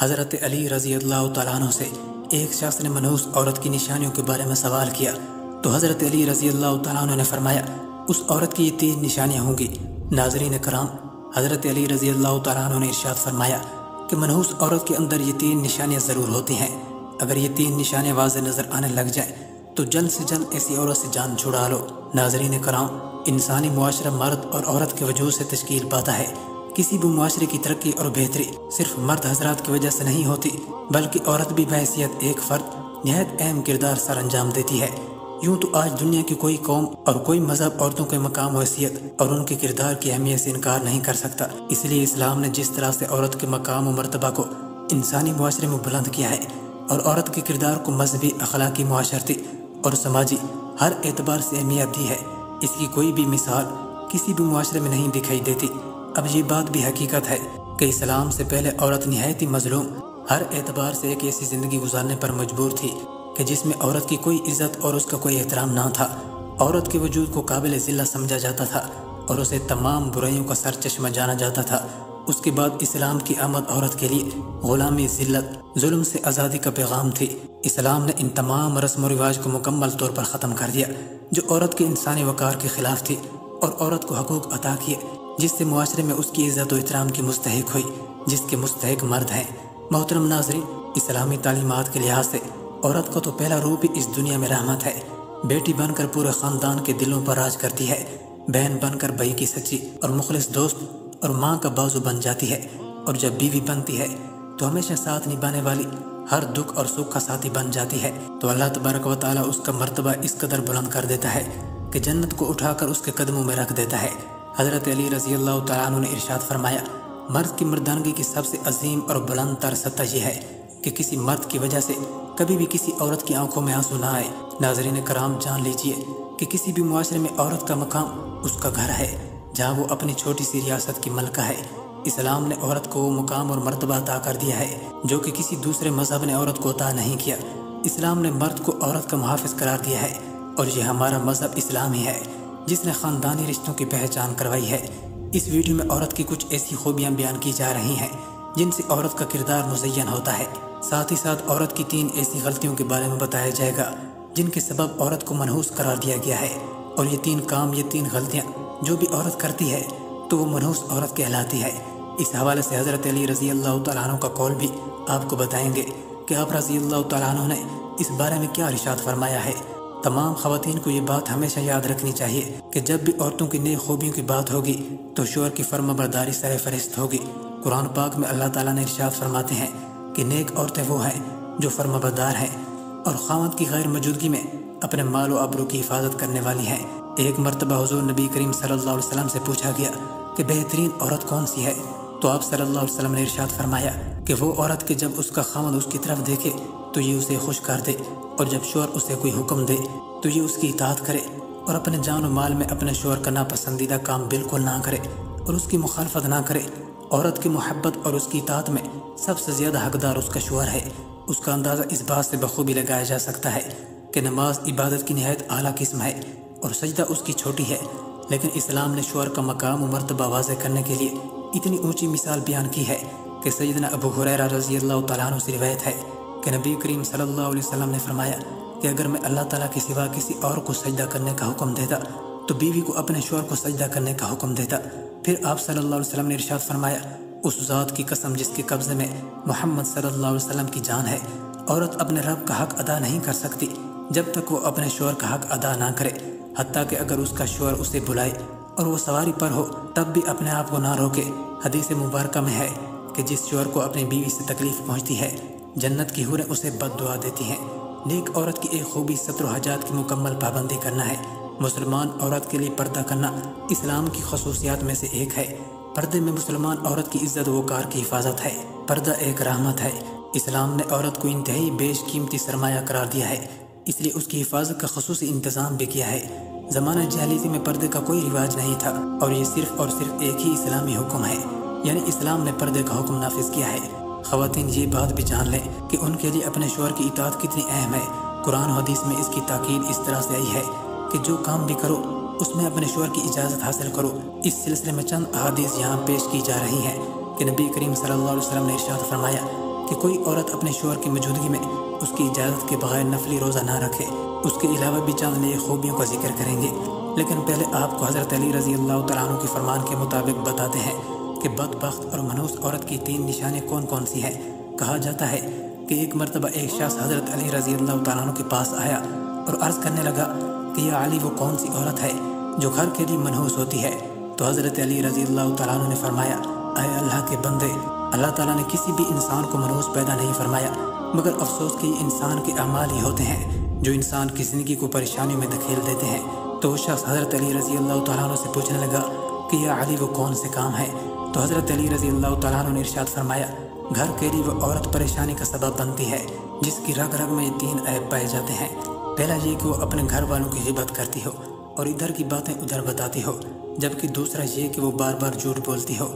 حضرت علی رضی اللہ تعالیٰ عنہ سے ایک شخص نے منحوس عورت کی نشانیوں کے بارے میں سوال کیا تو حضرت علی رضی اللہ تعالیٰ عنہ نے فرمایا اس عورت کی یہ 3 نشانیاں ہوں گی۔ ناظرین کرام، حضرت علی رضی اللہ تعالیٰ عنہ نے ارشاد فرمایا کہ منحوس عورت کے اندر یہ 3 نشانیاں ضرور ہوتی ہیں۔ اگر یہ 3 نشانیاں واضح نظر آنے لگ جائیں تو جلد سے جلد ایسی عورت سے جان چھڑا لو۔ ناظرین کرام، انسانی معاشرہ مرد اور عورت کے وجود سے تشکیل پاتا ہے۔ کسی بھی معاشرے کی ترقی اور بہتری صرف مرد حضرات کی وجہ سے نہیں ہوتی، بلکہ عورت بھی بحیثیت ایک فرد نہایت اہم کردار سر انجام دیتی ہے۔ یوں تو آج دنیا کی کوئی قوم اور کوئی مذہب عورتوں کے مقام و حیثیت اور ان کے کردار کی اہمیت سے انکار نہیں کر سکتا۔ اس لیے اسلام نے جس طرح سے عورت کے مقام و مرتبہ کو انسانی معاشرے میں بلند کیا ہے اور عورت کے کردار کو مذہبی، اخلاقی، معاشرتی اور سماجی ہر اعتبار سے اہمیت دی ہے، اس کی کوئی بھی مثال کسی بھی معاشرے میں نہیں دکھائی دیتی۔ اب یہ بات بھی حقیقت ہے کہ اسلام سے پہلے عورت نہایت ہی مظلوم، ہر اعتبار سے ایک ایسی زندگی گزارنے پر مجبور تھی کہ جس میں عورت کی کوئی عزت اور اس کا کوئی احترام نہ تھا۔ عورت کے وجود کو قابل ذلت سمجھا جاتا تھا اور اسے تمام برائیوں کا سر چشمہ جانا جاتا تھا۔ اس کے بعد اسلام کی آمد عورت کے لیے غلامی، ذلت، ظلم سے آزادی کا پیغام تھی۔ اسلام نے ان تمام رسم و رواج کو مکمل طور پر ختم کر دیا جو عورت کے انسانی وقار کے خلاف تھی، اور عورت کو حقوق عطا کیے جس سے معاشرے میں اس کی عزت و احترام کی مستحق ہوئی، جس کے مستحق مرد ہیں۔ محترم ناظرین، اسلامی تعلیمات کے لحاظ سے عورت کو تو پہلا روپ ہی اس دنیا میں رحمت ہے۔ بیٹی بن کر پورے خاندان کے دلوں پر راج کرتی ہے، بہن بن کر بھائی کی سچی اور مخلص دوست اور ماں کا بازو بن جاتی ہے، اور جب بیوی بنتی ہے تو ہمیشہ ساتھ نبھانے والی، ہر دکھ اور سکھ کا ساتھی بن جاتی ہے۔ تو اللہ تبارک و تعالیٰ اس کا مرتبہ اس قدر بلند کر دیتا ہے کہ جنت کو اٹھا کر اس کے قدموں میں رکھ دیتا ہے۔ حضرت علی رضی اللہ تعالیٰ عنہ نے ارشاد فرمایا، مرد کی مردانگی کی سب سے عظیم اور بلند تر سطح یہ ہے کہ کسی مرد کی وجہ سے کبھی بھی کسی عورت کی آنکھوں میں آنسو نہ آئے۔ ناظرین کرام، جان لیجئے کہ کسی بھی معاشرے میں عورت کا مقام اس کا گھر ہے جہاں وہ اپنی چھوٹی سی ریاست کی ملکہ ہے۔ اسلام نے عورت کو وہ مقام اور مرتبہ عطا کر دیا ہے جو کہ کسی دوسرے مذہب نے عورت کو عطا نہیں کیا۔ اسلام نے مرد کو عورت کا محافظ قرار دیا ہے، اور یہ ہمارا مذہب اسلام ہی ہے جس نے خاندانی رشتوں کی پہچان کروائی ہے۔ اس ویڈیو میں عورت کی کچھ ایسی خوبیاں بیان کی جا رہی ہیں جن سے عورت کا کردار مزین ہوتا ہے، ساتھ ہی ساتھ عورت کی 3 ایسی غلطیوں کے بارے میں بتایا جائے گا جن کے سبب عورت کو منحوس قرار دیا گیا ہے، اور یہ 3 کام، یہ 3 غلطیاں جو بھی عورت کرتی ہے تو وہ منحوس عورت کہلاتی ہے۔ اس حوالے سے حضرت علی رضی اللہ تعالیٰ عنہ کا قول بھی آپ کو بتائیں گے کہ آپ رضی اللہ تعالیٰ عنہ نے اس بارے میں کیا ارشاد فرمایا ہے۔ تمام خواتین کو یہ بات ہمیشہ یاد رکھنی چاہیے کہ جب بھی عورتوں کی نیک خوبیوں کی بات ہوگی تو شوہر کی فرما برداری سر فہرست ہوگی۔ قرآن پاک میں اللہ تعالیٰ نے ارشاد فرماتے ہیں کہ نیک عورتیں وہ ہیں جو فرما بردار ہیں اور خاوند کی غیر موجودگی میں اپنے مال و آبرو کی حفاظت کرنے والی ہیں۔ ایک مرتبہ حضور نبی کریم صلی اللہ علیہ وسلم سے پوچھا گیا کہ بہترین عورت کون سی ہے، تو آپ صلی اللہ علیہ وسلم نے ارشاد فرمایا کہ وہ عورت کہ جب اس کا خاوند اس کی طرف دیکھے تو یہ اسے خوش کر دے، اور جب شوہر اسے کوئی حکم دے تو یہ اس کی اطاعت کرے، اور اپنے جان و مال میں اپنے شوہر کا ناپسندیدہ کام بالکل نہ کرے اور اس کی مخالفت نہ کرے۔ عورت کی محبت اور اس کی اطاعت میں سب سے زیادہ حقدار اس کا شوہر ہے۔ اس کا اندازہ اس بات سے بخوبی لگایا جا سکتا ہے کہ نماز عبادت کی نہایت اعلیٰ قسم ہے اور سجدہ اس کی چھوٹی ہے، لیکن اسلام نے شوہر کا مقام و مرتبہ واضح کرنے کے لیے اتنی اونچی مثال بیان کی ہے کہ سیدنا ابو ہریرہ رضی اللہ تعالیٰ عنہ سے روایت ہے کہ نبی کریم صلی اللہ علیہ وسلم نے فرمایا کہ اگر میں اللہ تعالیٰ کے سوا کسی اور کو سجدہ کرنے کا حکم دیتا تو بیوی کو اپنے شوہر کو سجدہ کرنے کا حکم دیتا۔ پھر آپ صلی اللہ علیہ وسلم نے ارشاد فرمایا، اس ذات کی قسم جس کے قبضے میں محمد صلی اللہ علیہ وسلم کی جان ہے، عورت اپنے رب کا حق ادا نہیں کر سکتی جب تک وہ اپنے شوہر کا حق ادا نہ کرے، حتیٰ کہ اگر اس کا شوہر اسے بلائے اور وہ سواری پر ہو تب بھی اپنے آپ کو نہ روکے۔ حدیث مبارکہ میں ہے کہ جس شوہر کو اپنی بیوی سے تکلیف پہنچتی ہے جنت کی حوریں اسے بد دعا دیتی ہیں۔ نیک عورت کی ایک خوبی ستر و حاجات کی مکمل پابندی کرنا ہے۔ مسلمان عورت کے لیے پردہ کرنا اسلام کی خصوصیات میں سے ایک ہے۔ پردے میں مسلمان عورت کی عزت و وقار کی حفاظت ہے۔ پردہ ایک رحمت ہے۔ اسلام نے عورت کو انتہائی بیش قیمتی سرمایہ قرار دیا ہے، اس لیے اس کی حفاظت کا خصوصی انتظام بھی کیا ہے۔ زمانہ جاہلیتی میں پردے کا کوئی رواج نہیں تھا، اور یہ صرف اور صرف ایک ہی اسلامی حکم ہے، یعنی اسلام نے پردے کا حکم نافذ کیا ہے۔ خواتین یہ بات بھی جان لیں کہ ان کے لیے اپنے شوہر کی اطاعت کتنی اہم ہے۔ قرآن و حدیث میں اس کی تاکید اس طرح سے آئی ہے کہ جو کام بھی کرو اس میں اپنے شوہر کی اجازت حاصل کرو۔ اس سلسلے میں چند احادیث یہاں پیش کی جا رہی ہیں کہ نبی کریم صلی اللہ علیہ وسلم نے ارشاد فرمایا کہ کوئی عورت اپنے شوہر کی موجودگی میں اس کی اجازت کے بغیر نفلی روزہ نہ رکھے۔ اس کے علاوہ بھی چند نیک خوبیوں کا ذکر کریں گے، لیکن پہلے آپ کو حضرت علی رضی اللہ تعالیٰ عنہ کے فرمان کے مطابق بتاتے ہیں کہ بدبخت اور منحوس عورت کی 3 نشانیاں کون کون سی ہیں۔ کہا جاتا ہے کہ ایک مرتبہ ایک شخص حضرت علی رضی اللہ تعالیٰ عنہ کے پاس آیا اور عرض کرنے لگا کہ یا علی، وہ کون سی عورت ہے جو گھر کے لیے منحوس ہوتی ہے؟ تو حضرت علی رضی اللہ تعالیٰ عنہ نے فرمایا، اے اللہ کے بندے، اللہ تعالیٰ نے کسی بھی انسان کو منحوس پیدا نہیں فرمایا، مگر افسوس کہ یہ انسان کے اعمال ہی ہوتے ہیں جو انسان کی زندگی کو پریشانی میں دھکیل دیتے ہیں۔ تو وہ شخص حضرت علی رضی اللہ تعالیٰ عنہ سے پوچھنے لگا کہ یا علی، وہ کون سے کام ہے؟ تو حضرت علی رضی اللہ تعالیٰ عنہ نے ارشاد فرمایا، گھر کے لیے وہ عورت پریشانی کا سبب بنتی ہے جس کی رگ رگ میں یہ 3 عیب پائے جاتے ہیں۔ پہلا یہ کہ وہ اپنے گھر والوں کی غیبت کرتی ہو اور ادھر کی باتیں ادھر بتاتی ہو، جبکہ دوسرا یہ کہ وہ بار بار جھوٹ بولتی ہو۔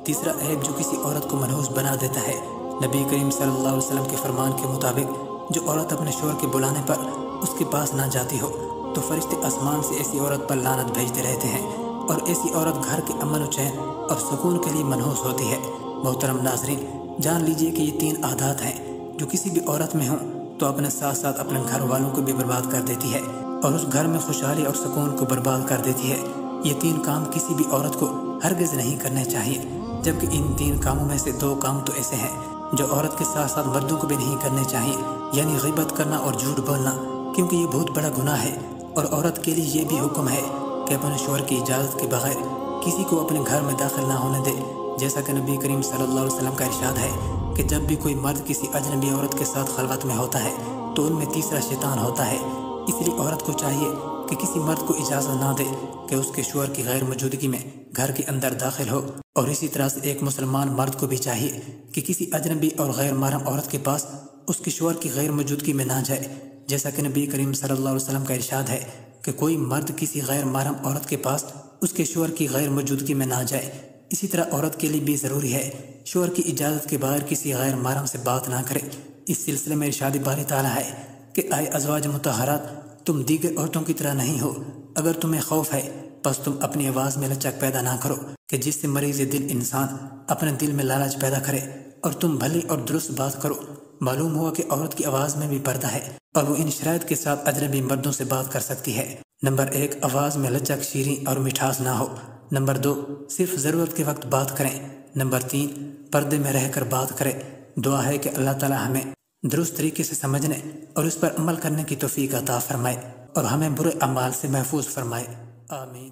تیسرا عیب جو کسی عورت کو منحوس بنا دیتا ہے، نبی کریم صلی اللہ علیہ وسلم کے فرمان کے مطابق جو عورت اپنے شوہر کے بلانے پر اس کے پاس نہ جاتی ہو تو فرشتے آسمان سے ایسی عورت پر لعنت بھیجتے رہتے ہیں، اور ایسی عورت گھر کے امن و چین اور سکون کے لیے منحوس ہوتی ہے۔ محترم ناظرین، جان لیجئے کہ یہ 3 عادات ہیں جو کسی بھی عورت میں ہوں تو اپنے ساتھ ساتھ اپنے گھر والوں کو بھی برباد کر دیتی ہے اور اس گھر میں خوشحالی اور سکون کو برباد کر دیتی ہے۔ یہ 3 کام کسی بھی عورت کو ہرگز نہیں کرنے چاہیے، جبکہ ان 3 کاموں میں سے 2 کام تو ایسے ہیں جو عورت کے ساتھ ساتھ مردوں کو بھی نہیں کرنے چاہیے، یعنی غیبت کرنا اور جھوٹ بولنا، کیونکہ یہ بہت بڑا گناہ ہے۔ اور عورت کے لیے یہ بھی حکم ہے کہ اپنے شوہر کی اجازت کے بغیر کسی کو اپنے گھر میں داخل نہ ہونے دے، جیسا کہ نبی کریم صلی اللہ علیہ وسلم کا ارشاد ہے کہ جب بھی کوئی مرد کسی اجنبی عورت کے ساتھ خلوت میں ہوتا ہے تو ان میں تیسرا شیطان ہوتا ہے۔ اس لیے عورت کو چاہیے کہ کسی مرد کو اجازت نہ دے کہ اس کے شوہر کی غیر موجودگی میں گھر کے اندر داخل ہو، اور اسی طرح سے ایک مسلمان مرد کو بھی چاہیے کہ کسی اجنبی اور غیر محرم عورت کے پاس اس کے شوہر کی غیر موجودگی میں نہ جائے، جیسا کہ نبی کریم صلی اللہ علیہ وسلم کا ارشاد ہے کہ کوئی مرد کسی غیر محرم عورت کے پاس اس کے شوہر کی غیر موجودگی میں نہ جائے۔ اسی طرح عورت کے لیے بھی ضروری ہے شوہر کی اجازت کے بغیر کسی غیر محرم سے بات نہ کرے۔ اس سلسلے میں ارشاد باری تعالیٰ ہے کہ اے ازواج مطہرات، تم دیگر عورتوں کی طرح نہیں ہو، اگر تمہیں خوف ہے پس تم اپنی آواز میں لچک پیدا نہ کرو کہ جس سے مریض دل انسان اپنے دل میں لالچ پیدا کرے، اور تم بھلی اور درست بات کرو۔ معلوم ہوا کہ عورت کی آواز میں بھی پردہ ہے اور وہ ان شرائط کے ساتھ اجنبی مردوں سے بات کر سکتی ہے۔ نمبر 1، آواز میں لچک، شیریں اور مٹھاس نہ ہو۔ نمبر 2، صرف ضرورت کے وقت بات کریں۔ نمبر 3، پردے میں رہ کر بات کریں۔ دعا ہے کہ اللہ تعالی ہمیں درست طریقے سے سمجھنے اور اس پر عمل کرنے کی توفیق عطا فرمائے اور ہمیں برے اعمال سے محفوظ فرمائے، آمین۔